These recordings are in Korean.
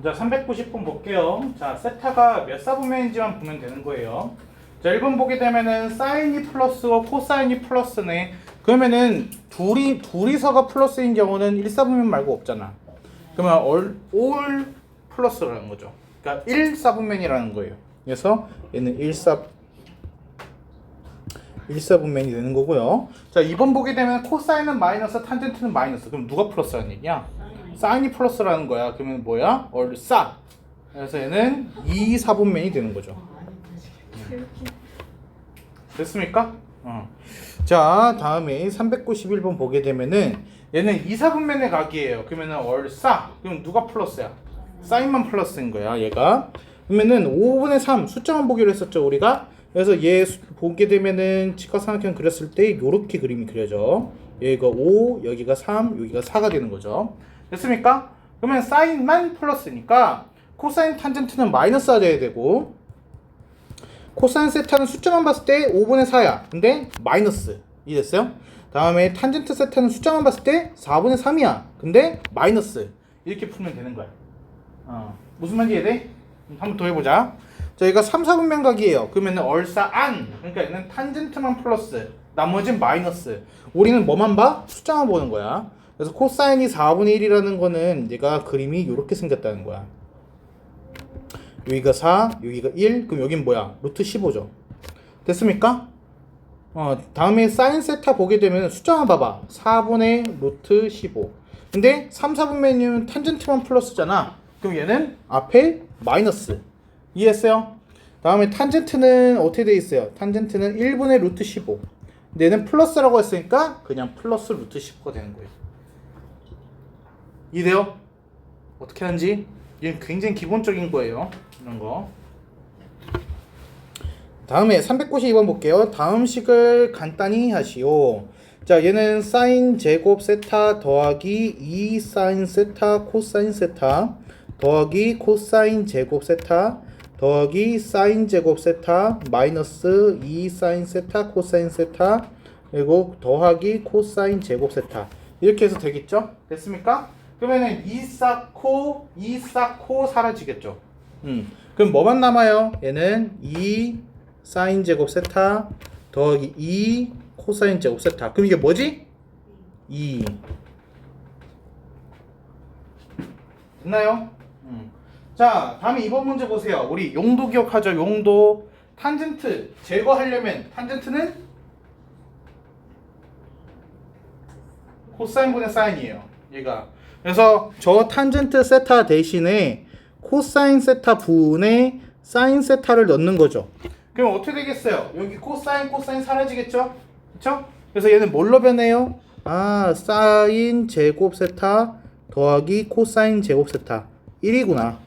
자, 390번 볼게요. 자, 세타가 몇 사분면인지만 보면 되는 거예요. 자, 1번 보게 되면은 사인이 플러스고 코사인이 플러스네. 그러면은 둘이서가 플러스인 경우는 1사분면 말고 없잖아. 그러면 all 플러스라는 거죠. 그러니까 1사분면이라는 거예요. 그래서 얘는 1사분면이 되는 거고요. 자, 2번 보게 되면 코사인은 마이너스, 탄젠트는 마이너스. 그럼 누가 플러스라는 얘기야? 사인이 플러스라는 거야. 그러면 뭐야? 얼싸. 그래서 얘는 2사분면이 되는 거죠. 됐습니까? 자, 다음에 391번 보게 되면은 얘는 2사분면의 각이에요. 그러면은 얼싸. 그럼 누가 플러스야? 사인만 플러스인 거야, 얘가. 그러면은 5분의 3 숫자만 보기로 했었죠, 우리가. 그래서 얘 보게 되면은 직각삼각형 그렸을 때 요렇게 그림이 그려져. 여기가 5, 여기가 3, 여기가 4가 되는 거죠. 됐습니까? 그러면 사인만 플러스니까 코사인 탄젠트는 마이너스가 돼야 되고, 코사인 세타는 숫자만 봤을 때 5분의 4야. 근데 마이너스. 이해됐어요? 다음에 탄젠트 세타는 숫자만 봤을 때 4분의 3이야. 근데 마이너스. 이렇게 풀면 되는 거야. 무슨 말인지 이해돼? 한번 더 해보자. 자, 얘가 3, 4분면 각이에요. 그러면 얼싸안. 그러니까 얘는 탄젠트만 플러스, 나머지는 마이너스. 우리는 뭐만 봐? 숫자만 보는 거야. 그래서 코사인이 4분의 1이라는 거는 얘가 그림이 이렇게 생겼다는 거야. 여기가 4, 여기가 1, 그럼 여긴 뭐야? 루트 15죠. 됐습니까? 다음에 사인 세타 보게 되면 숫자만 봐봐. 4분의 루트 15. 근데 3, 4분면이면 탄젠트만 플러스잖아. 그럼 얘는 앞에 마이너스. 이해했어요? 다음에 탄젠트는 어떻게 돼 있어요? 탄젠트는 1분의 루트 15. 근데 얘는 플러스라고 했으니까 그냥 플러스 루트 15가 되는 거예요. 이해돼요? 어떻게 하는지? 이건 굉장히 기본적인 거예요. 이런 거. 다음에 392번 볼게요. 다음 식을 간단히 하시오. 자, 얘는 사인 제곱 세타 더하기 2 사인 세타 코사인 세타 더하기 코사인 제곱 세타 더하기 사인 제곱 세타 마이너스 2 사인 세타 코사인 세타 그리고 더하기 코사인 제곱 세타 이렇게 해서 되겠죠? 됐습니까? 그러면은 2 쌓고 사라지겠죠? 그럼 뭐만 남아요? 얘는 2 사인 제곱 세타 더하기 2 코사인 제곱 세타. 그럼 이게 뭐지? 2. 됐나요? 자, 다음에 이번 문제 보세요. 우리 용도 기억하죠? 용도. 탄젠트 제거하려면 탄젠트는 코사인분의 사인이에요. 얘가. 그래서 저 탄젠트 세타 대신에 코사인 세타 분의 사인 세타를 넣는 거죠. 그럼 어떻게 되겠어요? 여기 코사인 사라지겠죠? 그쵸? 그래서 얘는 뭘로 변해요? 사인 제곱 세타 더하기 코사인 제곱 세타 1이구나.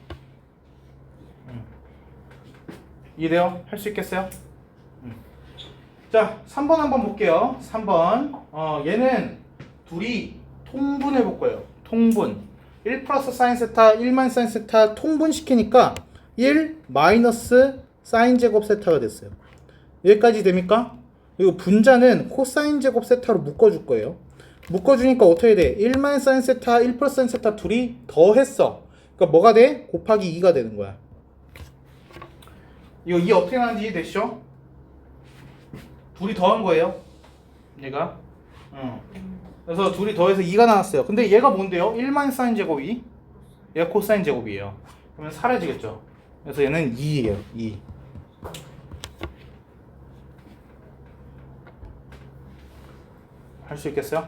이해돼요? 할 수 있겠어요? 자, 3번 한번 볼게요. 3번. 얘는 둘이 통분해 볼 거예요. 통분. 1 플러스 사인 세타, 1 마이너스 사인 세타 통분시키니까 1 마이너스 사인 제곱 세타가 됐어요. 여기까지 됩니까? 그리고 분자는 코사인 제곱 세타로 묶어줄 거예요. 묶어주니까 어떻게 돼? 1 마이너스 사인 세타, 1 플러스 사인 세타 둘이 더했어. 그러니까 뭐가 돼? 곱하기 2가 되는 거야. 이거 2 어떻게 나는지 이해되시죠? 둘이 더한 거예요. 얘가. 그래서 둘이 더해서 2가 나왔어요. 근데 얘가 뭔데요? 1 마이너스 사인 제곱이 얘가 코사인 제곱이에요. 그러면 사라지겠죠. 그래서 얘는 2예요. 2. 할 수 있겠어요?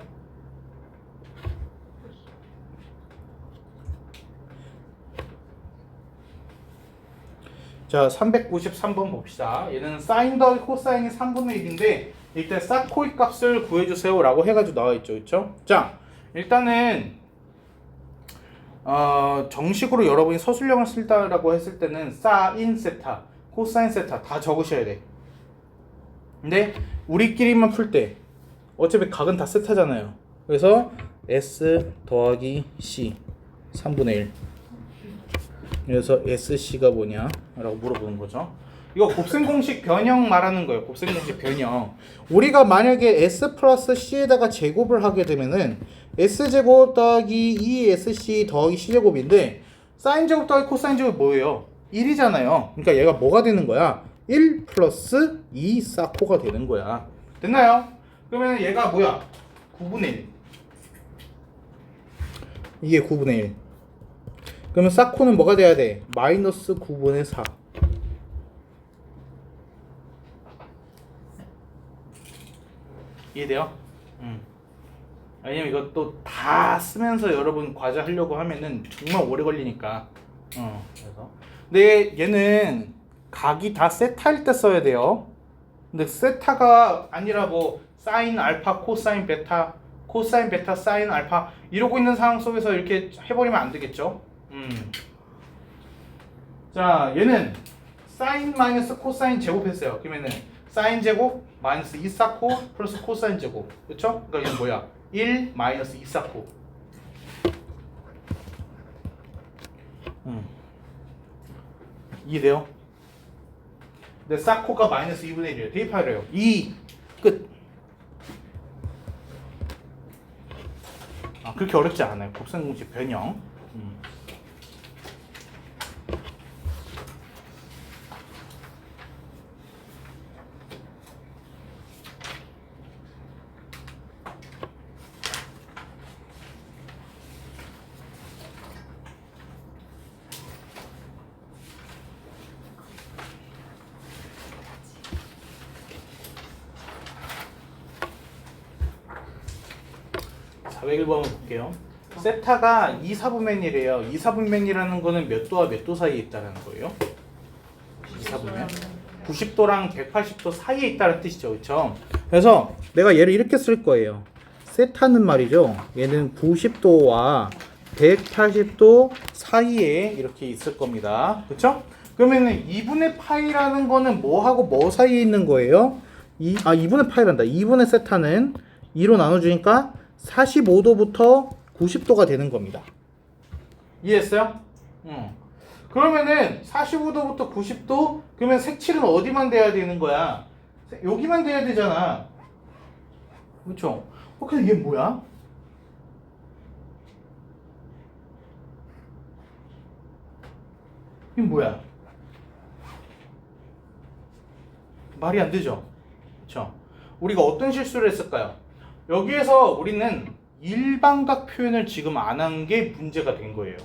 자, 393번 봅시다. 얘는 사인 더하기 코사인이 3분의 1인데 일단 사코이 값을 구해주세요 라고 해가지고 나와있죠. 그쵸? 자, 일단은 정식으로 여러분이 서술형을 쓸다라고 했을 때는 사인 세타, 코사인 세타 다 적으셔야 돼. 근데 우리끼리만 풀 때 어차피 각은 다 세타잖아요. 그래서 S 더하기 C 3분의 1. 그래서 SC가 뭐냐 라고 물어보는 거죠. 이거 곱셈 공식 변형 말하는 거예요. 곱셈 공식 변형. 우리가 만약에 S 플러스 C에다가 제곱을 하게 되면은 S제곱 더하기 2SC 더하기 C제곱인데 사인 제곱 더하기 코사인 제곱 뭐예요? 1이잖아요. 그러니까 얘가 뭐가 되는 거야? 1 플러스 2 사코가 되는 거야. 됐나요? 그러면 얘가 뭐야? 9분의 1. 이게 9분의 1. 그러면 사코는 뭐가 돼야 돼? 마이너스 9분의 4. 이해돼요? 왜냐면 이것도 다 쓰면서 여러분 과제 하려고 하면은 정말 오래 걸리니까. 그래서. 근데 얘는 각이 다 세타일 때 써야 돼요. 근데 세타가 아니라 뭐 사인 알파, 코사인 베타, 코사인 베타, 사인 알파 이러고 있는 상황 속에서 이렇게 해버리면 안 되겠죠. 자, 얘는 사인 마이너스 코사인 제곱했어요. 그러면은 사인 제곱 마이너스 2 사코 플러스 코사인 제곱. 그렇죠? 그러니까 이건 뭐야? 1 마이너스 2 사코. 이해돼요? 근데 사코가 마이너스 2분의 1이에요. 대입하래요. 2 끝. 그렇게 어렵지 않아요. 곱셈 공식 변형. 자, 101번 볼게요. 세타가 2, 4분면이래요. 2, 4분면이라는 거는 몇 도와 몇 도 사이에 있다는 거예요? 2, 4분면? 90도랑 180도 사이에 있다는 뜻이죠. 그렇죠? 그래서 내가 얘를 이렇게 쓸 거예요. 세타는 말이죠. 얘는 90도와 180도 사이에 이렇게 있을 겁니다. 그렇죠? 그러면은 2분의 파이라는 거는 뭐하고 뭐 사이에 있는 거예요? 2분의 파이란다. 2분의 세타는 2로 나눠주니까 45도부터 90도가 되는 겁니다. 이해했어요? 그러면은 45도부터 90도? 그러면 색칠은 어디만 돼야 되는 거야? 여기만 돼야 되잖아. 그렇죠? 근데 이게 뭐야? 이게 뭐야? 말이 안 되죠? 그렇죠? 우리가 어떤 실수를 했을까요? 여기에서 우리는 일반각 표현을 지금 안 한 게 문제가 된 거예요.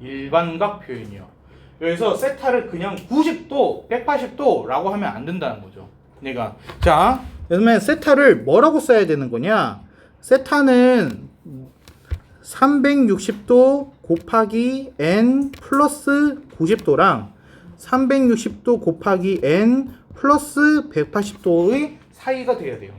일반각 표현이요. 여기서 세타를 그냥 90도, 180도라고 하면 안 된다는 거죠. 얘가. 자, 그러면 세타를 뭐라고 써야 되는 거냐? 세타는 360도 곱하기 n 플러스 90도랑 360도 곱하기 n 플러스 180도의 사이가 돼야 돼요.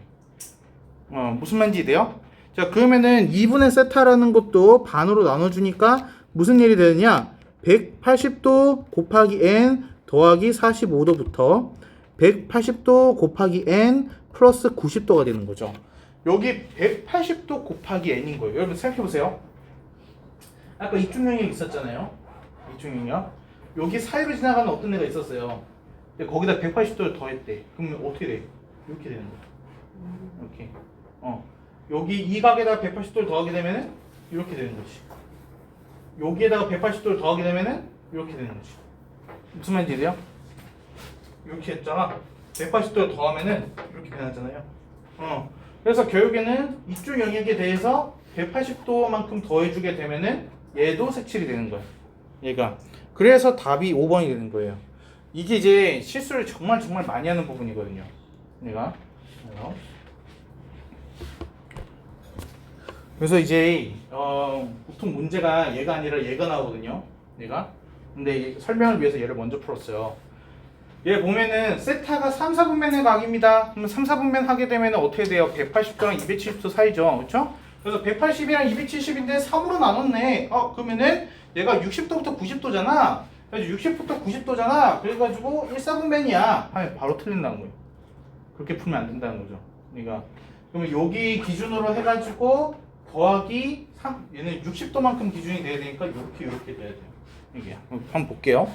무슨 말인지 돼요? 자, 그러면은 2분의 세타라는 것도 반으로 나눠주니까 무슨 일이 되느냐? 180도 곱하기 n 더하기 45도부터 180도 곱하기 n 플러스 90도가 되는 거죠. 여기 180도 곱하기 n인 거예요. 여러분 생각해보세요. 아까 이중 영역 있었잖아요. 이중 영역. 여기 사이로 지나가는 어떤 애가 있었어요. 근데 거기다 180도를 더했대. 그러면 어떻게 돼? 이렇게 되는 거야. 이렇게. 여기 이 각에다가 180도를 더하게 되면은 이렇게 되는 거지. 여기에다가 180도를 더하게 되면은 이렇게 되는 거지. 무슨 말인지 돼요? 이렇게 했잖아. 180도를 더하면은 이렇게 변하잖아요. 그래서 결국에는 이쪽 영역에 대해서 180도만큼 더해주게 되면은 얘도 색칠이 되는 거야. 얘가. 그래서 답이 5번이 되는 거예요. 이게 이제 실수를 정말 많이 하는 부분이거든요. 얘가. 그래서 이제 보통 문제가 얘가 아니라 얘가 나오거든요. 얘가. 근데 설명을 위해서 얘를 먼저 풀었어요. 얘 보면은 세타가 3, 4분면의 각입니다. 그러면 3, 4분면 하게 되면 어떻게 돼요? 180도랑 270도 사이죠. 그렇죠? 그래서 180이랑 270인데 3으로 나눴네. 그러면은 얘가 60도부터 90도잖아. 그래서 60부터 90도잖아. 그래가지고 1, 4분면이야. 하면 바로 틀린다는 거예요. 그렇게 풀면 안 된다는 거죠. 그러니까 그러면 여기 기준으로 해가지고 더하기 3, 얘는 60도만큼 기준이 돼야 되니까 이렇게 돼야 돼요. 이게 한번 볼게요.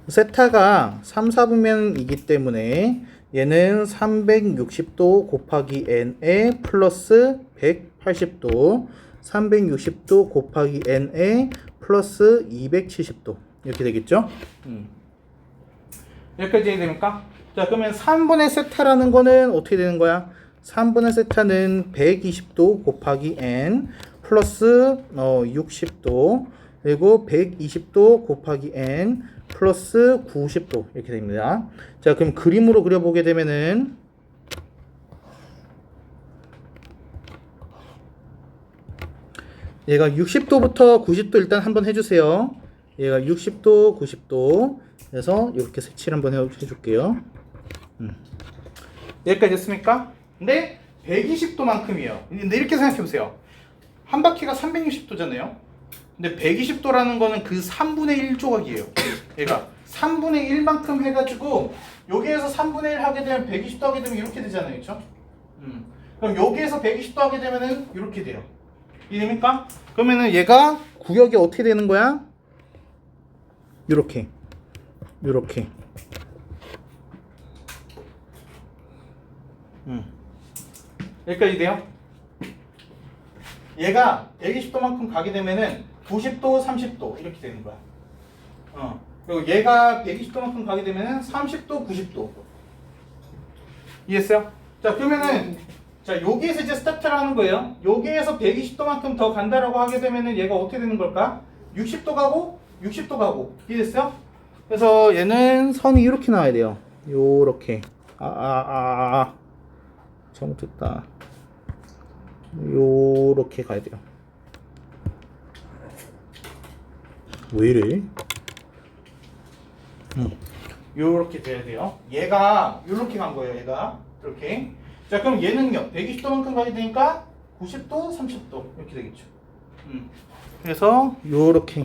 세타가 3, 4분면이기 때문에 얘는 360도 곱하기 n에 플러스 180도 360도 곱하기 n에 플러스 270도 이렇게 되겠죠? 여기까지 됩니까? 자, 그러면 3분의 세타라는 거는 어떻게 되는 거야? 3분의 세타는 120도 곱하기 n 플러스 60도 그리고 120도 곱하기 n 플러스 90도 이렇게 됩니다. 자, 그럼 그림으로 그려보게 되면은 얘가 60도부터 90도 일단 한번 해주세요. 얘가 60도, 90도 그래서 이렇게 색칠 한번 해줄게요. 여기까지 됐습니까? 근데 120도만큼이에요. 근데 이렇게 생각해보세요. 한 바퀴가 360도잖아요. 근데 120도라는 거는 그 3분의 1 조각이에요. 얘가 3분의 1만큼 해가지고 여기에서 3분의 1 하게 되면 120도 하게 되면 이렇게 되잖아요. 그렇죠? 그럼 여기에서 120도 하게 되면은 이렇게 돼요. 이해됩니까? 그러면은 얘가 구역이 어떻게 되는 거야? 이렇게 여기까지 돼요? 얘가 120도만큼 가게 되면은 90도, 30도 이렇게 되는 거야. 그리고 얘가 120도만큼 가게 되면은 30도, 90도. 이해했어요? 자, 그러면은 자, 여기에서 이제 스타트를 하는 거예요. 여기에서 120도만큼 더 간다라고 하게 되면은 얘가 어떻게 되는 걸까? 60도 가고 60도 가고. 이해됐어요? 그래서 얘는 선이 이렇게 나와야 돼요. 요렇게. 잘못했다. 요렇게 가야 돼요. 왜 이래? 요렇게 돼야 돼요. 얘가 요렇게 간 거예요. 얘가 이렇게. 자, 그럼 얘는요 120도만큼 가게 되니까 90도, 30도 이렇게 되겠죠. 그래서 요렇게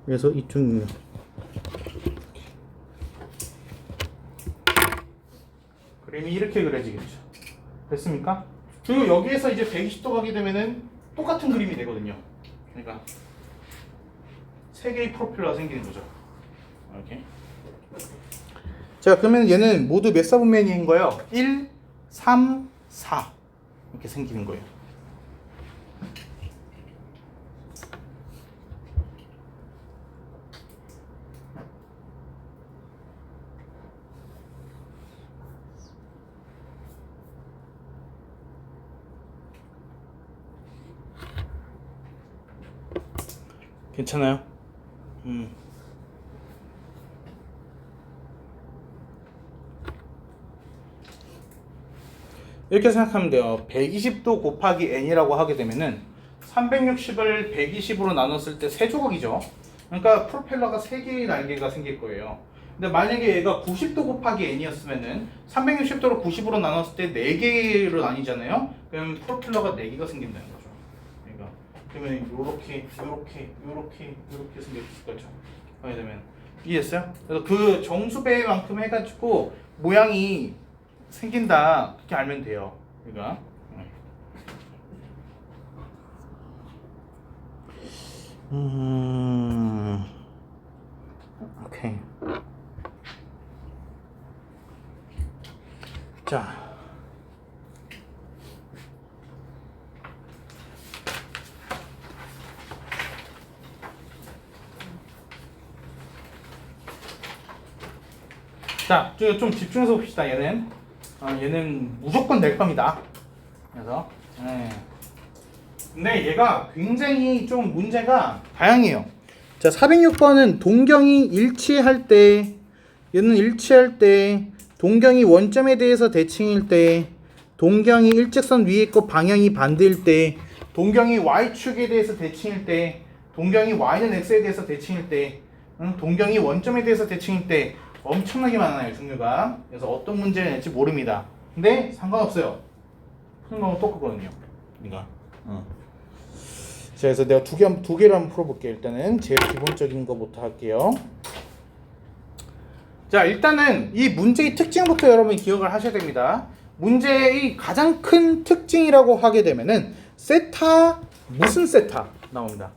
그래서 이쪽 그림이 이렇게 그려지겠죠. 됐습니까? 그리고 여기에서 이제 120도 가게 되면은 똑같은 그림이 되거든요. 그러니까 세 개의 프로펠러가 생기는 거죠. 이렇게. 자, 그러면 얘는 모두 몇 사분면인 거예요? 1, 3, 4 이렇게 생기는 거예요. 괜찮아요? 이렇게 생각하면 돼요. 120도 곱하기 n이라고 하게 되면은 360을 120으로 나눴을 때 3조각이죠. 그러니까 프로펠러가 3개의 날개가 생길 거예요. 근데 만약에 얘가 90도 곱하기 n이었으면은 360도로 90으로 나눴을 때 4개로 나뉘잖아요. 그러면 프로펠러가 4개가 생긴다는 거죠. 그러면 요렇게 생겼을 거죠. 하게 되면 이해했어요? 그래서 그 정수배만큼 해가지고 모양이 생긴다 그렇게 알면 돼요. 그러니까 오케이. 자. 자, 좀 집중해서 봅시다. 얘는 무조건 낼 겁니다. 그래서 근데 얘가 굉장히 좀 문제가 다양해요. 자, 406번은 동경이 일치할 때, 얘는 일치할 때, 동경이 원점에 대해서 대칭일 때, 동경이 일직선 위에 있고 방향이 반대일 때, 동경이 y축에 대해서 대칭일 때, 동경이 y는 x에 대해서 대칭일 때, 동경이 원점에 대해서 대칭일 때 엄청나게 많아요, 종류가. 그래서 어떤 문제를 낼지 모릅니다. 근데 상관없어요. 푸는 건 똑같거든요. 그러니까. 자, 그래서 내가 두 개를 한번 풀어볼게요. 일단은 제일 기본적인 거부터 할게요. 자, 일단은 이 문제의 특징부터 여러분이 기억을 하셔야 됩니다. 문제의 가장 큰 특징이라고 하게 되면은 세타 무슨 세타 나옵니다.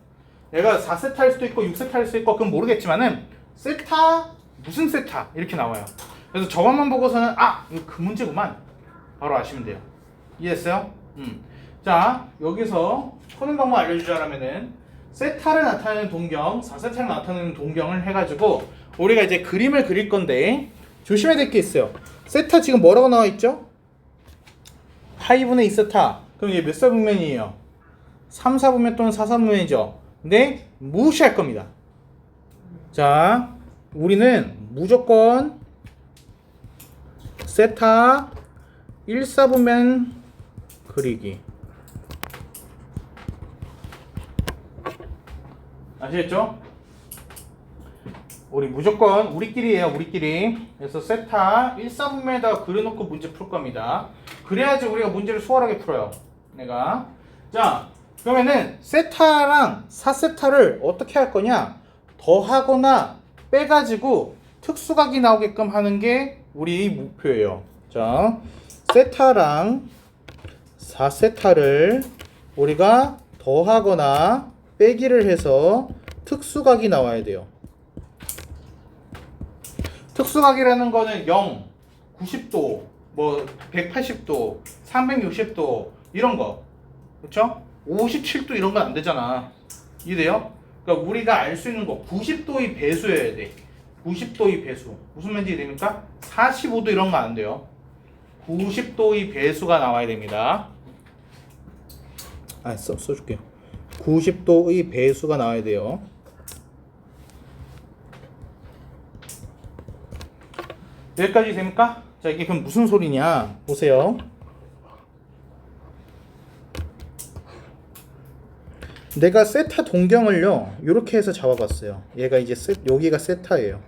얘가 4세타일 수도 있고 6세타일 수도 있고 그건 모르겠지만은 세타 무슨 세타 이렇게 나와요. 그래서 저것만 보고서는 이거 그 문제구만 바로 아시면 돼요. 이해했어요? 자, 여기서 푸는 방법 알려주자면은 세타를 나타내는 동경, 4세타를 나타내는 동경을 해가지고 우리가 이제 그림을 그릴 건데 조심해야 될 게 있어요. 세타 지금 뭐라고 나와 있죠? 파이분의 2세타. 그럼 이게 몇 사분면이에요? 3, 4분면 또는 4, 4분면이죠. 근데 무시할 겁니다. 자, 우리는 무조건 세타 1, 4분면 그리기. 아시겠죠? 우리 무조건 우리끼리예요, 우리끼리. 그래서 세타 1, 4분면에다가 그려놓고 문제 풀 겁니다. 그래야지 우리가 문제를 수월하게 풀어요. 내가. 자, 그러면은 세타랑 4세타를 어떻게 할 거냐? 더하거나 빼가지고 특수각이 나오게끔 하는 게 우리 목표예요. 자, 세타랑 4세타를 우리가 더하거나 빼기를 해서 특수각이 나와야 돼요. 특수각이라는 거는 0, 90도, 뭐 180도, 360도 이런 거. 그렇죠? 57도 이런 건 안 되잖아. 이해돼요? 그러니까 우리가 알 수 있는 거 90도의 배수여야 돼. 90도의 배수. 무슨 말인지 됩니까? 45도 이런 거 안 돼요. 90도의 배수가 나와야 됩니다. 써줄게요. 90도의 배수가 나와야 돼요. 여기까지 됩니까? 자, 이게 그럼 무슨 소리냐? 보세요. 내가 세타 동경을요, 이렇게 해서 잡아봤어요. 얘가 이제 여기가 세타예요.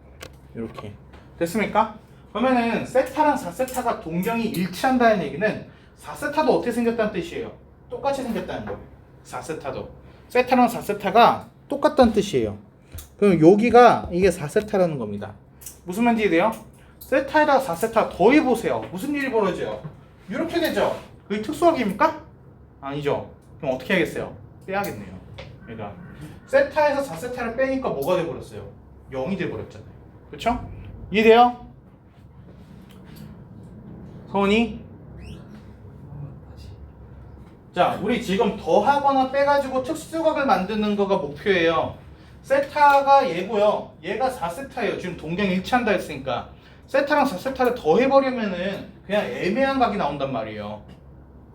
이렇게. 됐습니까? 그러면은 세타랑 4세타가 동경이 일치한다는 얘기는 4세타도 어떻게 생겼다는 뜻이에요. 똑같이 생겼다는 거예요. 4세타도. 세타랑 4세타가 똑같다는 뜻이에요. 그럼 여기가 이게 4세타라는 겁니다. 무슨 말인지 돼요? 세타에다가 4세타 더해보세요. 무슨 일이 벌어져요? 이렇게 되죠? 그게 특수각입니까? 아니죠. 그럼 어떻게 하겠어요? 빼야겠네요. 그러니까 세타에서 4세타를 빼니까 뭐가 돼버렸어요? 0이 돼버렸잖아요. 그렇죠? 이해돼요? 서원이? 자, 우리 지금 더하거나 빼가지고 특수각을 만드는 거가 목표예요. 세타가 얘고요. 얘가 4세타예요. 지금 동경 일치한다 했으니까 세타랑 4세타를 더해버리면은 그냥 애매한 각이 나온단 말이에요.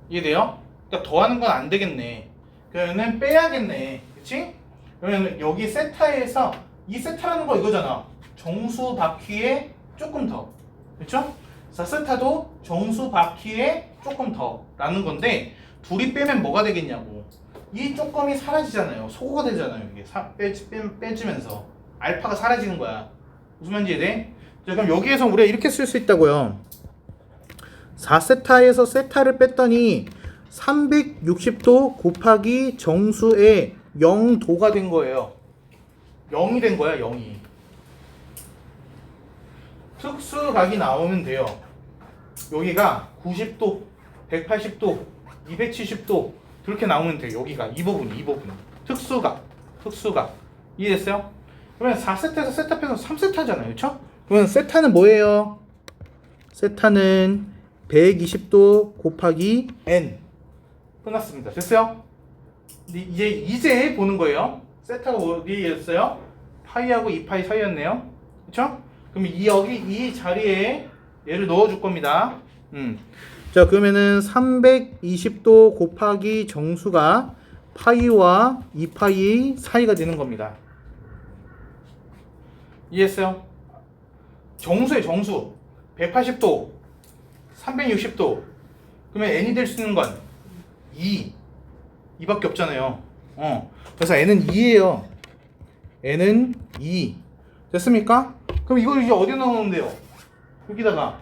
이해돼요? 그러니까 더하는 건 안 되겠네. 그러면은 빼야겠네. 그치? 그러면 여기 세타에서 이 세타라는 거 이거잖아. 정수 바퀴에 조금 더. 그쵸? 4세타도 정수 바퀴에 조금 더 라는 건데 둘이 빼면 뭐가 되겠냐고. 이 조금이 사라지잖아요. 소거가 되잖아요. 이게 빼지면서 알파가 사라지는 거야. 무슨 말인지 이해돼? 자, 그럼 여기에서 우리가 이렇게 쓸 수 있다고요. 4세타에서 세타를 뺐더니 360도 곱하기 정수의 0도가 된 거예요. 0이 된 거야, 0이. 특수각이 나오면 돼요. 여기가 90도, 180도, 270도 그렇게 나오면 돼요. 여기가 이 부분. 특수각. 이해됐어요? 그러면 4세타에서 세타 빼서 3세타잖아요. 그렇죠? 그러면 세타는 뭐예요? 세타는 120도 곱하기 n. 끝났습니다. 됐어요? 이제 보는 거예요. 세타가 어디였어요? 파이하고 2파이 사이였네요. 그렇죠? 그럼 여기 이 자리에 얘를 넣어줄 겁니다. 자, 그러면은 320도 곱하기 정수가 파이와 2파이 사이가 되는 겁니다. 이해했어요? 정수의 정수 180도 360도 그러면 n이 될 수 있는 건 2밖에 없잖아요. 그래서 n은 2예요. n은 2. 됐습니까? 그럼 이걸 이제 어디에 넣으면 돼요? 여기다가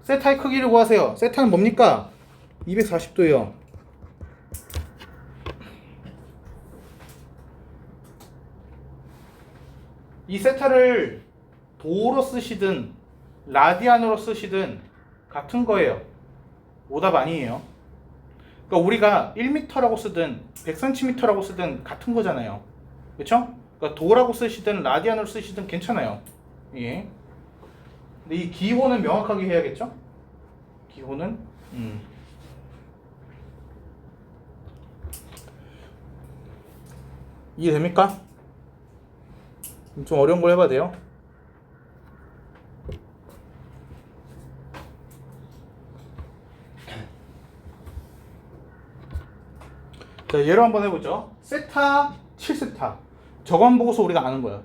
세타의 크기를 구하세요. 세타는 뭡니까? 240도예요. 이 세타를 도로 쓰시든 라디안으로 쓰시든 같은 거예요. 오답 아니에요. 그러니까 우리가 1m라고 쓰든 100cm라고 쓰든 같은 거잖아요. 그렇죠? 그러니까 도라고 쓰시든 라디안으로 쓰시든 괜찮아요. 예. 근데 이 기호는 명확하게 해야겠죠? 기호는 이해됩니까? 좀 어려운 걸 해봐도 돼요. 자, 예로 한번 해보죠. 세타 7세타. 저거만 보고서 우리가 아는 거야.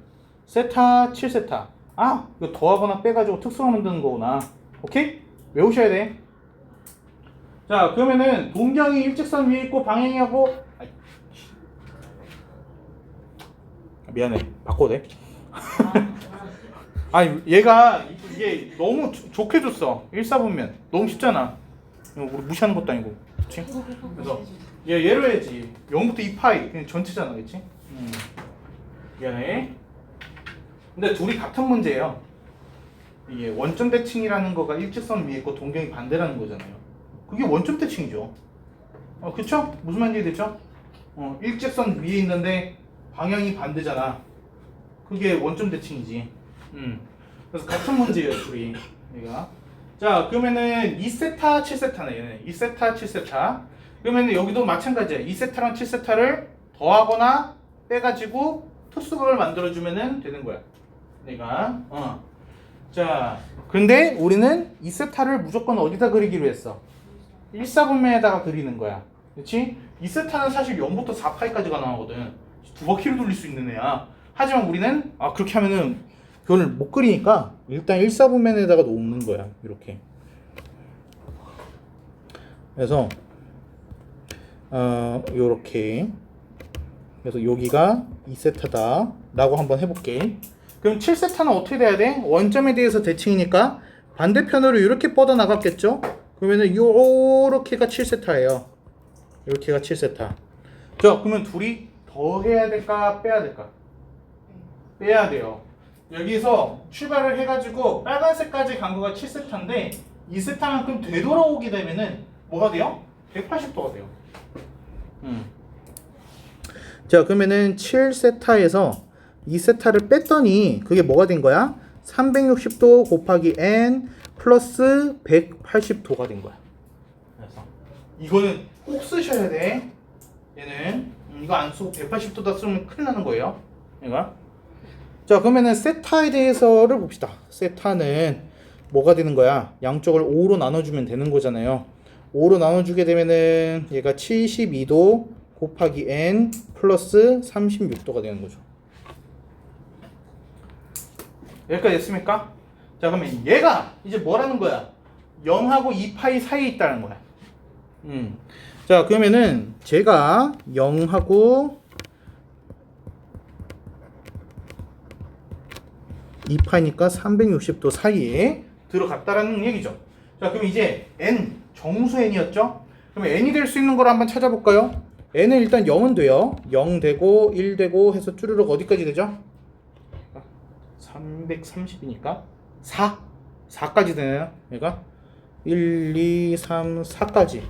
세타 7세타. 아, 이거 더하거나 빼가지고 특수가 만드는 거구나. 오케이? 외우셔야 돼. 자, 그러면은 동경이 일직선 위에 있고 방향이하고 미안해. 바꿔도 돼? 아니, 얘가 이게 너무 좋게 줬어. 1사분면 너무 쉽잖아. 우리 무시하는 것도 아니고. 그치? 그래서 얘로 해야지. 0부터 2파이 그냥 전체잖아. 그치? 미안해. 근데 둘이 같은 문제예요. 이게 원점 대칭이라는 거가 일직선 위에 있고 동경이 반대라는 거잖아요. 그게 원점 대칭이죠. 그쵸? 무슨 말인지 됐죠? 일직선 위에 있는데 방향이 반대잖아. 그게 원점 대칭이지. 그래서 같은 문제예요, 둘이. 얘가. 자, 그러면은 2세타, 7세타네, 얘는. 2세타, 7세타. 그러면은 여기도 마찬가지야. 2세타랑 7세타를 더하거나 빼가지고 특수각을 만들어주면은 되는 거야. 얘가. 자, 근데 우리는 2세타를 무조건 어디다 그리기로 했어? 1사분면에다가 그리는 거야. 그렇지? 2세타는 사실 0부터 4파이까지가 나오거든. 두 바퀴로 돌릴 수 있는 애야. 하지만 우리는 그렇게 하면은 그걸 못 그리니까 일단 1사분면에다가 놓는 거야. 이렇게. 그래서 요렇게. 그래서 여기가 2세타다 라고 한번 해볼게. 그럼 7세타는 어떻게 돼야 돼? 원점에 대해서 대칭이니까 반대편으로 이렇게 뻗어 나갔겠죠? 그러면은 요렇게가 7세타예요. 이렇게가 7세타. 자, 그러면 둘이 더 해야 될까 빼야 될까? 빼야 돼요. 여기서 출발을 해가지고 빨간색까지 간 거가 7세타인데 2세타만큼 되돌아오게 되면은 뭐가 돼요? 180도가 돼요. 자, 그러면은 7세타에서 2세타를 뺐더니 그게 뭐가 된 거야? 360도 곱하기 n 플러스 180도가 된 거야. 그래서 이거는 꼭 쓰셔야 돼. 얘는 이거 안 쓰고 180도다 쓰면 큰일 나는 거예요. 얘가. 자, 그러면은 세타에 대해서를 봅시다. 세타는 뭐가 되는 거야? 양쪽을 5로 나눠주면 되는 거잖아요. 5로 나눠주게 되면은 얘가 72도 곱하기 n 플러스 36도가 되는 거죠. 여기까지 됐습니까? 자, 그러면 얘가 이제 뭐라는 거야? 0하고 2파이 사이에 있다는 거야. 자, 그러면은 제가 0하고 2파이니까 360도 사이에 들어갔다라는 얘기죠. 자, 그럼 이제 n 정수 n이었죠? 그럼 n이 될 수 있는 걸 한번 찾아볼까요? n은 일단 0은 돼요. 0 되고 1 되고 해서 쭈르륵 어디까지 되죠? 330이니까 4까지 되나요? 얘가 1, 2, 3, 4까지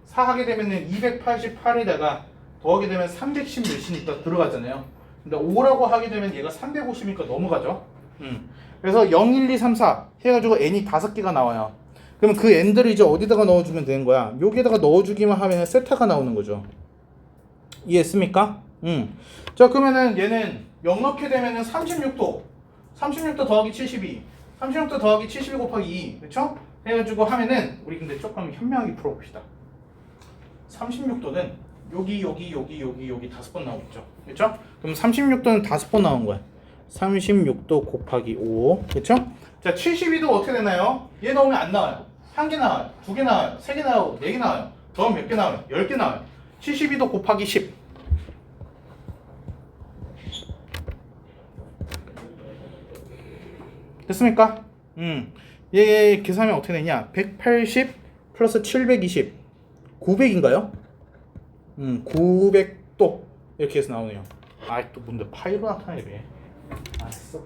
4 하게 되면은 288에다가 더하게 되면 310 몇이니까 들어가잖아요. 근데 5라고 하게 되면 얘가 350이니까 넘어가죠. 그래서 0, 1, 2, 3, 4 해가지고 n이 5개가 나와요. 그럼 그 n들을 이제 어디다가 넣어주면 되는 거야? 여기에다가 넣어주기만 하면 세타가 나오는 거죠. 이해했습니까? 자, 그러면은 얘는 0 넣게 되면은 36도 더하기 72 36도 더하기 72 곱하기 2 그쵸? 해가지고 하면은 우리 근데 조금 현명하게 풀어봅시다. 36도는 여기 5번 나오겠죠? 그쵸? 그럼 36도는 5번 나온 거야. 36도 곱하기 5 그쵸? 자, 72도 어떻게 되나요? 얘 넣으면 안 나와요. 1개 나와요, 2개 나와요, 3개 나와요, 4개 나와요. 더하면 몇 개 나와요? 10개 나와요. 72도 곱하기 10 됐습니까? 얘 계산하면 어떻게 되냐? 180 플러스 720 900인가요? 900도 이렇게 해서 나오네요. 또 뭔데 파이로 나타나네. 알았어.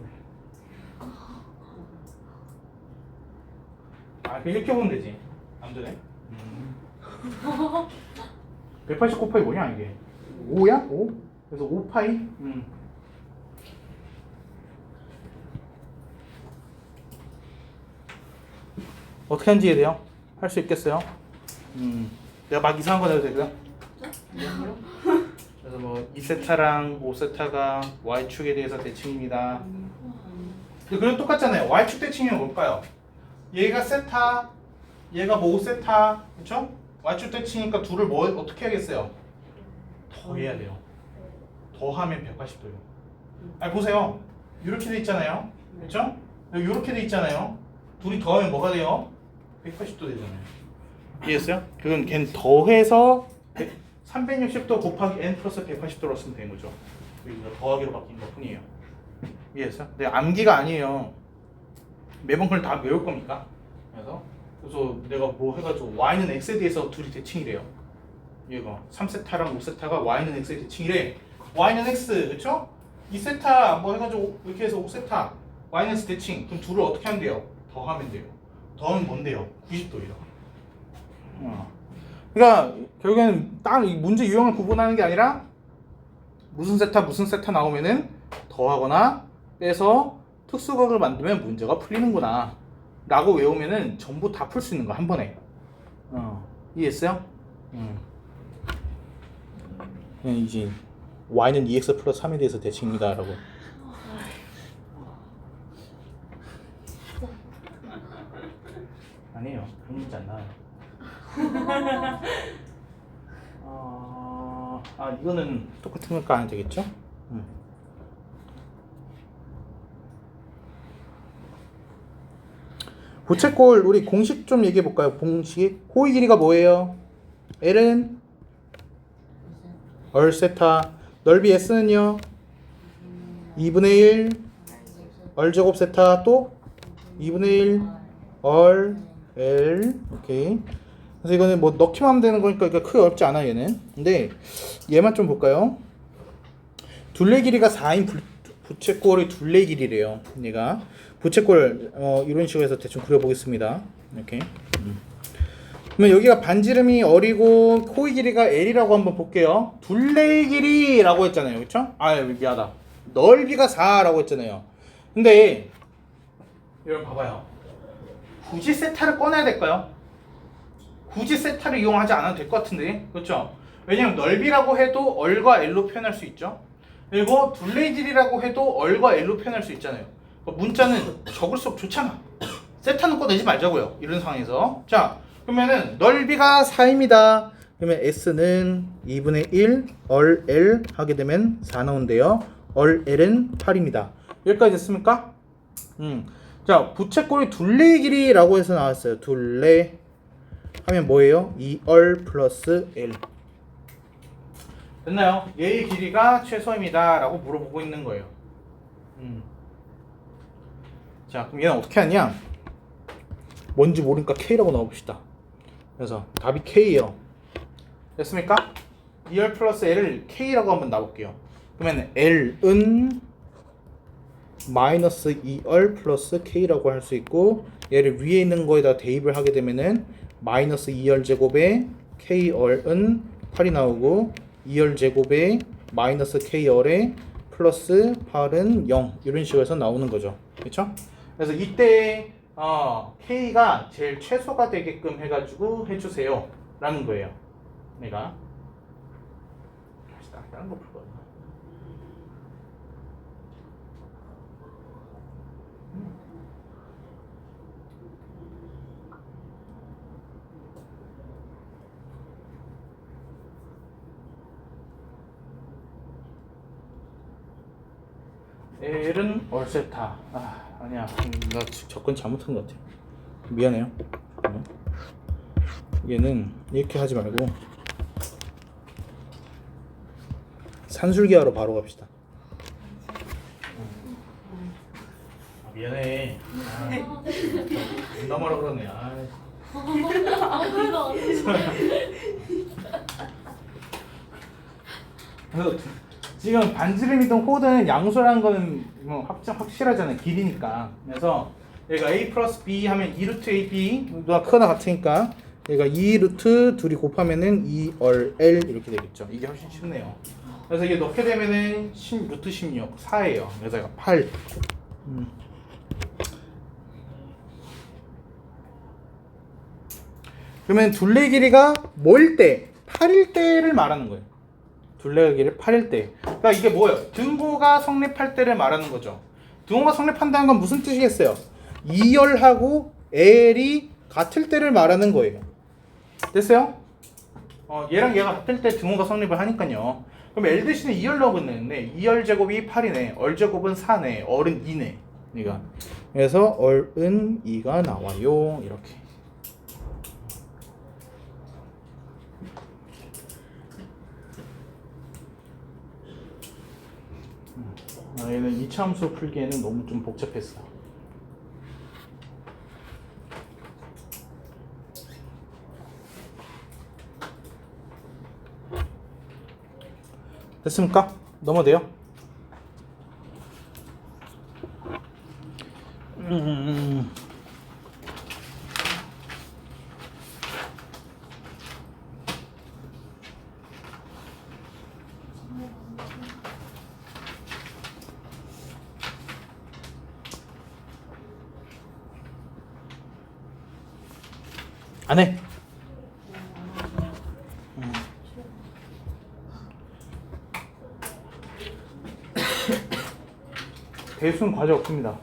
그냥 이렇게 보면 되지. 안 되네. 180 곱하기 뭐냐 이게? 5야? 5? 그래서 5파이? 어떻게 하는지 이해돼요? 할 수 있겠어요? 내가 막 이상한 거 내도 되고요. 그래서 뭐 2세타랑 5세타가 y축에 대해서 대칭입니다. 그럼 똑같잖아요. y축 대칭이면 뭘까요? 얘가 세타, 얘가 뭐 5세타, 그렇죠? y축 대칭이니까 둘을 뭐 어떻게 하겠어요? 더해야 돼요. 더하면 180도요. 아니 보세요. 이렇게 돼 있잖아요. 그렇죠? 여기 이렇게 돼 있잖아요. 둘이 더하면 뭐가 돼요? 180도 되잖아요. 이해했어요? 그건 걔는 더해서 360도 곱하기 n 플러스 180도로 쓰면 되는 거죠. 여기가 더하기로 바뀐 것 뿐이에요. 이해했어요? 근데 암기가 아니에요. 매번 그걸 다 외울 겁니까? 그래서 내가 뭐 해가지고 y는 x에 대해서 둘이 대칭이래요. 얘가 3세타랑 5세타가 y는 x에 대칭이래. y는 x, 그쵸? 2세타 뭐 해가지고 이렇게 해서 5세타 y는 x 대칭. 그럼 둘을 어떻게 하면 돼요? 더하면 돼요. 더하면 뭔데요? 90도예요. 그러니까 결국에는 딱 이 문제 유형을 구분하는 게 아니라 무슨 세타 나오면은 더하거나 빼서 특수각을 만들면 문제가 풀리는구나 라고 외우면은 전부 다 풀 수 있는 거 한 번에. 이해했어요? 이제 y는 2x 플러스 3에 대해서 대칭입니다 라고. 아니에요. 그런 문제 안 나와요. 이거는 똑같은 걸까 안 되겠죠? 부채꼴 우리 공식 좀 얘기해 볼까요? 공식 호의 길이가 뭐예요? L은 얼세타, 넓이 S는요 2분의 1 얼제곱 세타, 또 2분의 1 얼 L. 오케이. 그래서 이거는 뭐 넣기만 하면 되는 거니까 크게 어렵지 않아 얘는. 근데 얘만 좀 볼까요? 둘레 길이가 4인 부채꼴의 둘레 길이래요. 얘가 부채꼴 이런 식으로 해서 대충 그려보겠습니다. 이렇게. 그러면 여기가 반지름이 R이고 호의 길이가 L이라고 한번 볼게요. 둘레의 길이라고 했잖아요, 그렇죠? 미안하다. 넓이가 4라고 했잖아요. 근데 여러분 봐봐요. 굳이 세타를 꺼내야 될까요? 굳이 세타를 이용하지 않아도 될 것 같은데, 그렇죠? 왜냐면 넓이라고 해도 얼과 L로 표현할 수 있죠. 그리고 둘레의 길이라고 해도 얼과 L로 표현할 수 있잖아요. 문자는 적을수록 좋잖아. 세타는 꺼내지 말자고요. 이런 상황에서. 자, 그러면은 넓이가 4입니다. 그러면 S는 2분의 1 얼 L 하게 되면 4 나온대요. 얼 L은 8입니다. 여기까지 됐습니까? 자, 부채꼴의 둘레의 길이라고 해서 나왔어요. 둘레 하면 뭐예요? 2얼 플러스 L. 됐나요? 얘의 길이가 최소입니다 라고 물어보고 있는 거예요. 자, 그럼 얘는 어떻게 하냐? 뭔지 모르니까 K라고 넣어봅시다. 그래서 답이 K예요. 됐습니까? 2열 플러스 L을 K라고 한번 놔볼게요. 그러면 L은 마이너스 2열 플러스 K라고 할 수 있고, 얘를 위에 있는 거에다 대입을 하게 되면은 마이너스 2열 제곱에 K열은 8이 나오고 2열 제곱에 마이너스 K열에 플러스 8은 0 이런 식으로 해서 나오는 거죠. 그렇죠? 그래서 이때 K가 제일 최소가 되게끔 해가지고 해주세요 라는 거예요. 내가 다른 거 풀거든요. L은 얼세타. 아니야. 나 접근 잘못한 것 같아. 미안해요. 얘는 이렇게 하지 말고 산술기하러 바로 갑시다. 미안해. 너무라 그러네. 지금 반지름이든 호든 양수라는 거는 뭐 확실하잖아요. 길이니까. 그래서 얘가 a 플러스 b 하면 2루트 ab가 크거나 같으니까 얘가 2루트 둘이 곱하면은 2얼 l 이렇게 되겠죠. 이게 훨씬 쉽네요. 그래서 이게 넣게 되면은 루트 16 4예요. 그래서 얘가 8. 그러면 둘레 길이가 뭐일 때? 8일 때를 말하는 거예요. 둘레 길이 8일 때. 그러니까 이게 뭐예요? 등호가 성립할 때를 말하는 거죠. 등호가 성립한다는 건 무슨 뜻이겠어요? 2열하고 L이 같을 때를 말하는 거예요. 됐어요? 얘랑 얘가 같을 때 등호가 성립을 하니까요. 그럼 L 대신에 2열 넣어보겠네. 2열 제곱이 8이네. 얼 제곱은 4네. 얼은 2네. 그러니까 그래서 얼은 2가 나와요. 이렇게. 얘는 이차함수 풀기에는 너무 좀 복잡했어. 됐습니까? 넘어도 돼요? 안 해. 대수는 과제 없습니다.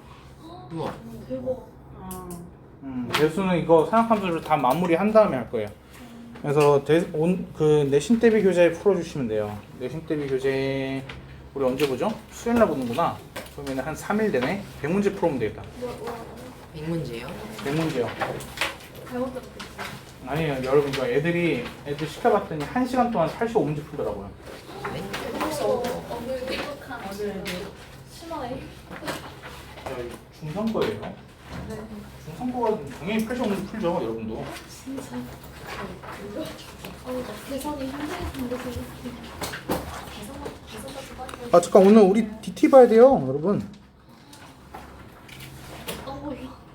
우와. 대박. 대수는 이거 산학함수를 다 마무리한 다음에 할 거예요. 그래서 그 내신 대비 교재 풀어주시면 돼요. 내신 대비 교재 우리 언제 보죠? 수요일날 보는구나. 그러면 한 3일 되네. 100문제 풀어오면 되겠다. 100문제요? 100문제요. 잘못 들었겠어. 아니에요. 여러분 이거 애들 시켜봤더니 1시간 동안 85문제 풀더라고요. 네? 오늘 똑똑한 애들 심하네. 중3 거예요. 네. 중3 거가 당연히 85문제 풀죠. 여러분도. 진짜. 나 계산이 힘들던데 생각해. 계산까지 빨리. 아 잠깐 오늘 우리 DT 봐야 돼요. 여러분.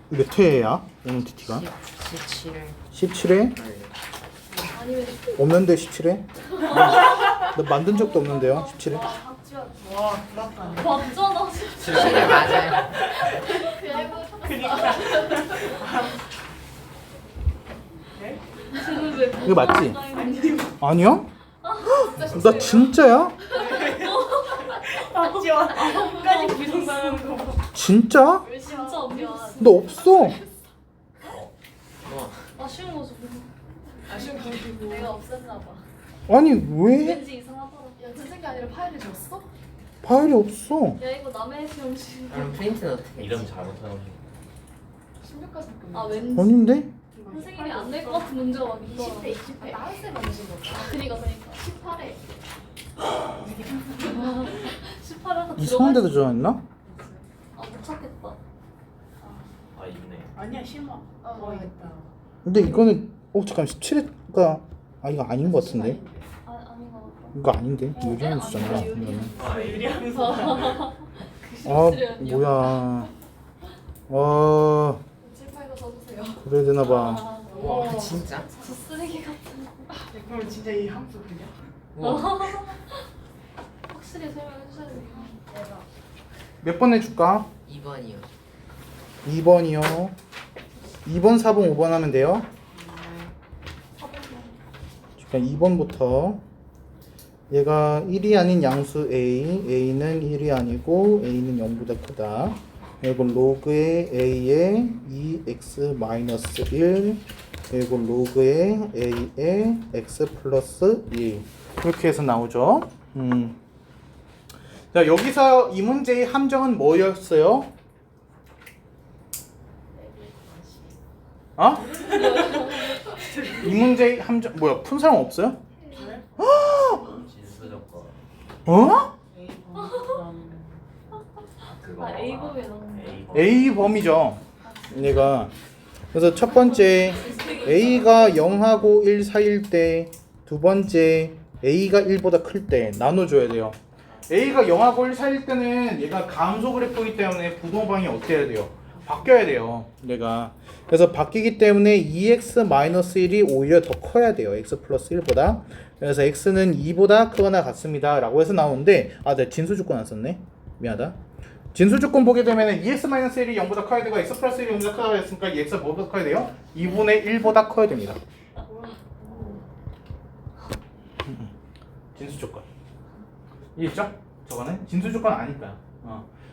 몇 회야? 오늘 DT가? 17. 17회? 아니면 없는데 17회? 나 만든 적도 없는데요 17회? 박지원. 와, 부럽다. 맞잖아. 17일 맞아요. 그니까. 쟤는 왜 이거 맞지? 아니요. 아니야? 나 진짜야? 박지원. 끝까지 기성당하는 거 봐. 진짜? 진짜 없냐? 너 없어. 우와. 아쉬운 거죠. 아쉬운 거고. 내가 없앴나 봐. 아니 왜? 왠지 이상하더라. 야, 진짜 아니라 파일을 줬어? 파일이 없어. 야, 이거 남의 시험지. 그럼 프린트는 어떻게 했지? 이름 잘못하면 16까지 아, 왠지. 아닌데? 선생님이 안 낼 것 같은 문제가 막 있더라. 20대, 20대. 다른 쌤 만드신 거. 그니까. 18회. 18회가 이상한 데도 들어있나? 못 찾겠다. 아 있네. 아니야, 심어. 모르겠다. 근데 이거는 잠깐 17회가 이거 아닌 것 같은데? 아닌 것 같다. 이거 아닌데? 요즘 수잖아. 아 유리하면서. 아 뭐야. 아 18가 써주세요. 그래야 되나봐. 우와 진짜? 저 쓰레기 같은. 그럼 진짜 이 함수 그냥? 우와. 확실히 설명해 주셔야 돼요. 내가. 몇 번 해줄까? 2번이요. 2번이요. 2번, 4번, 5번 하면 돼요. 그러니까 2번부터 얘가 1이 아닌 양수 A, A는 1이 아니고 A는 0보다 크다. 그리고 로그의 A의 2x-1 그리고 로그의 A의 x 플러스 1 이렇게 해서 나오죠. 자, 여기서 이 문제의 함정은 뭐였어요? 어? 이 문제의 함정 뭐야? 푼 사람 없어요? 진수조건. 어? 그거. A 범위 나오는 A 범위죠. 얘가 그래서 첫 번째 A가 0하고 1 사이일 때, 두 번째 A가 1보다 클 때 나눠줘야 돼요. A가 0하고 1 사이일 때는 얘가 감소 그래프이기 때문에 부동방이 어떻게 해야 돼요? 바뀌어야 돼요. 얘가 그래서 바뀌기 때문에 2x-1이 오히려 더 커야 돼요. x 플러스 1보다. 그래서 x는 2보다 크거나 같습니다 라고 해서 나오는데 내가 진수조건 안 썼네. 미안하다. 진수조건 보게 되면 2x-1이 0보다 커야 되고 x 플러스 1이 0보다 커야 됐으니까 2x가 뭐보다 커야 돼요? 2분의 1보다 커야 됩니다. 진수 조건. 이해했죠? 저거는 진수 조건 아니까요.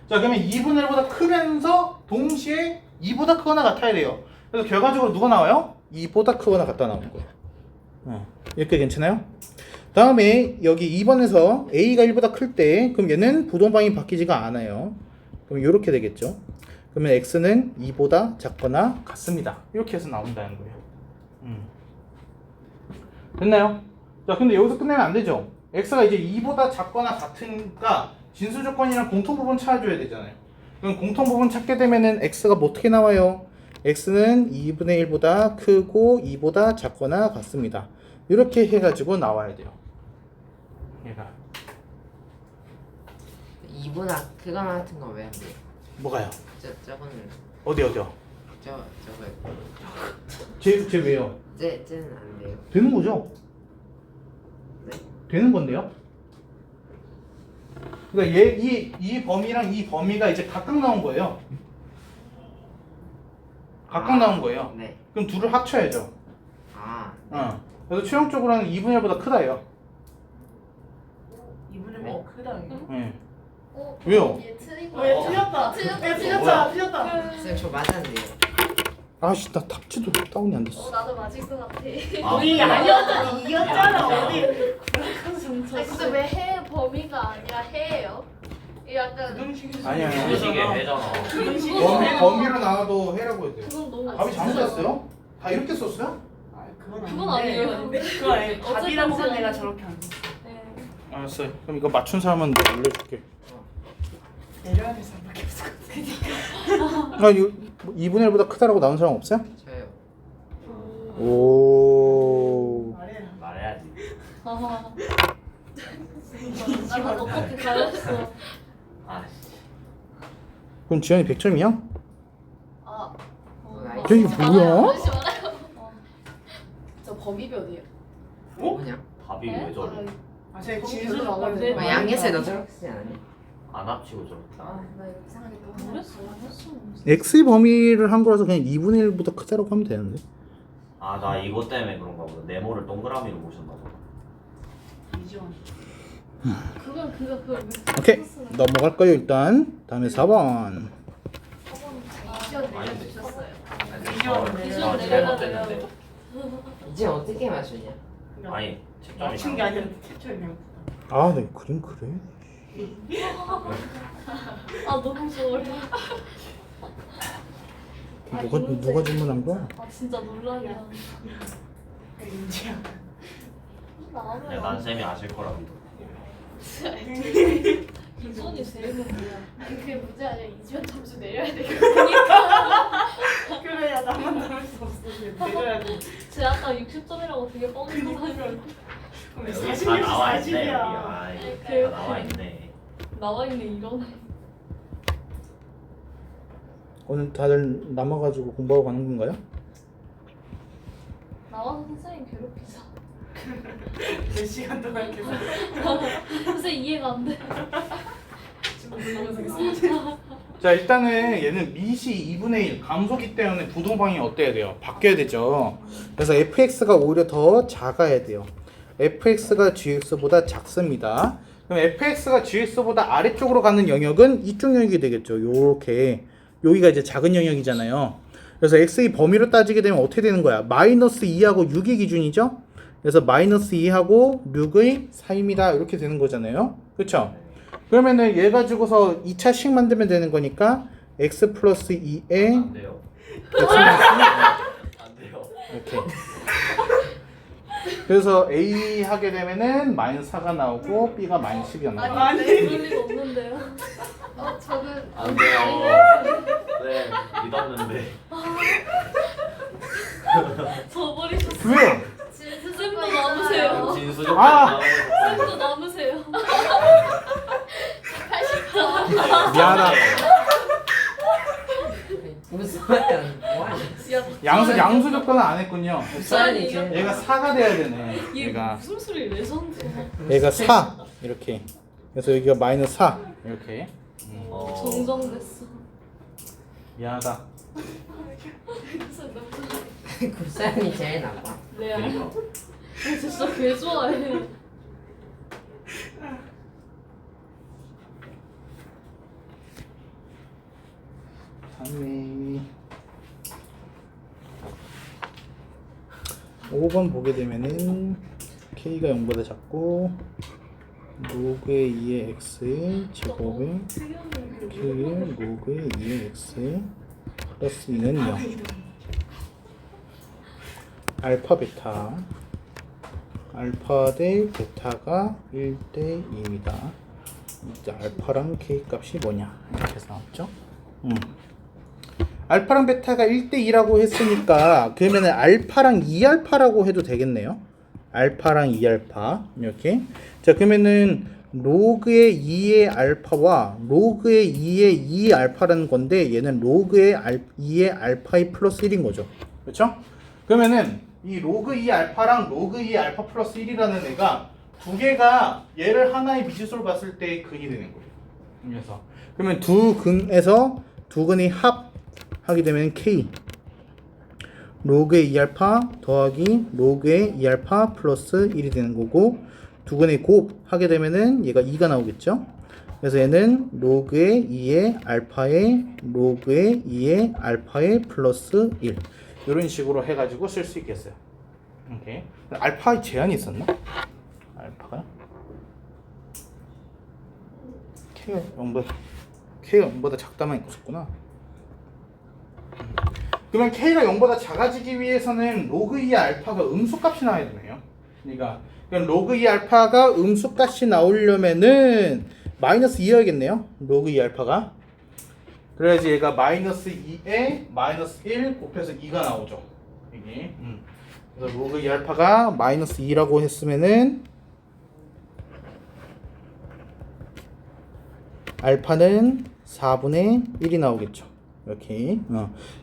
자, 그러면 2분의 1보다 크면서 동시에 2보다 크거나 같아야 돼요. 그래서 결과적으로 누가 나와요? 2보다 크거나 같다 나오는 거예요. 이렇게 괜찮아요? 다음에 여기 2번에서 A가 1보다 클 때 그럼 얘는 부동방이 바뀌지가 않아요. 그럼 이렇게 되겠죠. 그러면 X는 2보다 작거나 같습니다. 이렇게 해서 나온다는 거예요. 됐나요? 자, 근데 여기서 끝내면 안 되죠. X가 이제 2보다 작거나 같으니까 진수 조건이랑 공통 부분 찾아줘야 되잖아요. 그럼 공통 부분 찾게 되면은 X가 뭐 어떻게 나와요? X는 2분의 1보다 크고 2보다 작거나 같습니다. 이렇게 해가지고 나와야 돼요. 얘가 2보다 그거나 같은 건 왜 안 돼요? 뭐가요? 저거는 어디요? 저거요. 쟤 왜요? 쟤는 안 돼요. 되는 거죠? 네. 되는 건데요? 그러니까 이 범위랑 이 범위가 이제 각각 나온 거예요. 각각 나온 거예요. 네. 그럼 둘을 합쳐야죠. 아. 그래서 최종적으로는 2분의 1보다 크다예요. 2분의 1 어? 크다. 네. 왜요? 왜요? 얘 틀린 왜 거야. 틀렸다. 틀렸다. 틀렸다. 쌤 저 맞았는데요. 아씨, 나 탑지도 다운이 안 됐어. 나도 맞을 것 같아. 우리 아니었잖아. 이겼잖아. 어디? 아니 근데 왜 해 범위가 아니라 해예요? 이 약간 아니야. 주식의 해잖아. 범위로 나와도 해라고 해야 돼요. 그건 너무 답이 잘못됐어요? 다 이렇게 썼어요? 그건 아니에요. 그거 아니에요. 답이라고 한 어쨌든 내가 저렇게 안 돼. 네. 알았어요. 그럼 이거 맞춘 사람은 내가 알려줄게. 내려야 될 사람밖에 없을 것 같아. 아, 이거 2분의 1보다 크다라고 나온 사람 없어요? 저요. 오. 말해라. 말해야지. 아하. 나는 어떻게 가렸어? 아, 그럼 지현이 100점이야? 아. 야, 이게 뭐야? 저 범위별이에요. 뭐냐? 답이 왜 저래? 아, 제 거기 진수 별로 안 나왔는데. 왔네. 양에서 너 저렇게 쓰지 않았냐? 안 합치고 저래. 나 이상하게 또 모르겠어. X의 범위를 한 거라서 그냥 2분의 1보다 크다라고 하면 되는데. 아, 나 이거 때문에 그런가 보다. 네모를 동그라미로 보셨나 봐. 이지원. 그걸 오케이. 넘어갈 거예요, 일단. 다음에 4번. 아닌데. 주셨어요. 아, 잘못됐는데. 이제 어떻게 맞추냐? 아니, 채점이 맞춘 게 아니라 캡처를 그냥. 아, 네, 그림 그래. 아 너무 좋아요. 누가 질문한 거야? 아 진짜 놀라냐. 인지야. 네, 난 쌤이 아실 거라 믿어. 기준이 제일 문제야. 그게 문제 아니야. 이지원 점수 내려야 돼. 그래야 나만 남을 수 없어. 내려야 돼. 제 아까 60점이라고 되게 뻔히 하니까 근데 여기 다 46, 나와 있네, 여기. 40이야. 아이, 그- 다 나와 있네. 나와 있는 이런. 오늘 다들 남아가지고 공부하고 가는 건가요? 나와서 선생님 괴롭히자. 몇 시간 동안 계속. 선생님 이해가 안 돼. 자, 일단은 얘는 밑이 2분의 1 감소기 때문에 부동방이 어때야 돼요? 바뀌어야 되죠. 그래서 fx가 오히려 더 작아야 돼요. fx가 gx보다 작습니다. 그럼 fx가 gx보다 아래쪽으로 가는 영역은 이쪽 영역이 되겠죠. 요렇게 여기가 이제 작은 영역이잖아요. 그래서 x의 범위로 따지게 되면 어떻게 되는 거야? 마이너스 2하고 6이 기준이죠. 그래서 마이너스 2하고 6의 사이입니다. 이렇게 되는 거잖아요. 그렇죠? 그러면은 얘 가지고서 2차식 만들면 되는 거니까 x 플러스 2에 안 돼요. x 마이너스 안 돼요. 이렇게. 그래서 A 하게 되면은 마이너스 4가 나오고 B가 마이너스 10이 나와요. 아니. 그럴 리가 없는데요. 저는 안 돼요. 네, 믿었는데. 저버리셨어. 왜? 쌤도 남으세요. 진수 좀 아! 쌤도 남으세요. 미안하다. 무슨 말이야? 뭐하냐? 양수 조건은 안 했군요. 무슨 이제 얘가 4가 돼야 되네. 얘 얘가 무슨 소리 레전드야. 얘가 4 이렇게. 그래서 여기가 마이너스 4 이렇게. 정정됐어. 미안하다. 굴산이 제일 나빠. 네. 그러니까. 진짜 개 좋아해. 5번 보게 되면은 k가 0보다 작고 로그의 2의 x 제곱의 k의 로그의 2의 x 플러스 2는 0 알파 베타 알파 대 베타가 1대 2입니다. 이제 알파랑 k 값이 뭐냐 이렇게 해서 나왔죠. 알파랑 베타가 1대 2라고 했으니까 그러면 알파랑 2알파라고 해도 되겠네요. 알파랑 2알파 이렇게. 자 그러면은 로그의 2의 알파와 로그의 2의 2알파라는 건데 얘는 로그의 2의 알파의 플러스 1인 거죠. 그렇죠? 그러면은 이 로그 2 알파랑 로그 2 알파 플러스 1이라는 애가 두 개가 얘를 하나의 미지수로 봤을 때 근이 되는 거예요. 그래서 그러면 두 근에서 두 근이 합하게 되면 k 로그의 2알파 더하기 로그의 2알파 플러스 1이 되는 거고 두 근의 곱하게 되면은 얘가 2가 나오겠죠. 그래서 얘는 로그의 2의 알파의 로그의 2의 알파의 플러스 1 이런 식으로 해가지고 쓸 수 있겠어요. 오케이. 알파의 제한이 있었나? 알파가 K가 0보다 작다만 있었구나. 그러면 K가 0보다 작아지기 위해서는 로그 2의 알파가 음수값이 나와야 되네요. 그러니까 로그 2 알파가 음수값이 나오려면은 마이너스 2여야겠네요. 로그 2 알파가. 그래야지 얘가 마이너스 2에 마이너스 1 곱해서 2가 나오죠. 이게. 그래서 로그 2 알파가 마이너스 2라고 했으면은 알파는 4분의 1이 나오겠죠. 이렇게.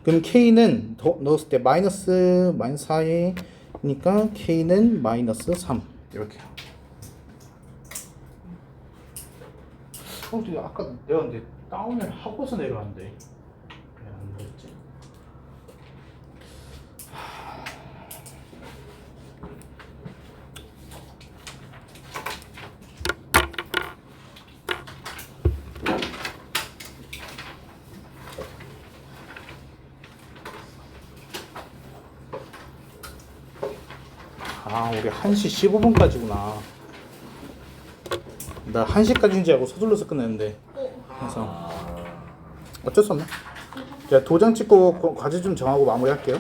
그럼 K는 더 넣었을 때 마이너스 4이니까 K는 마이너스 3 이렇게. 근데 아까 내가 근데 다운을 하고서 내려왔는데 왜 안 됐지? 아, 우리 1시 15분까지구나. 나 1시까지인 줄 알고 서둘러서 끝냈는데. 그래서 어쩔 수 없네. 자, 도장 찍고 과제 좀 정하고 마무리할게요.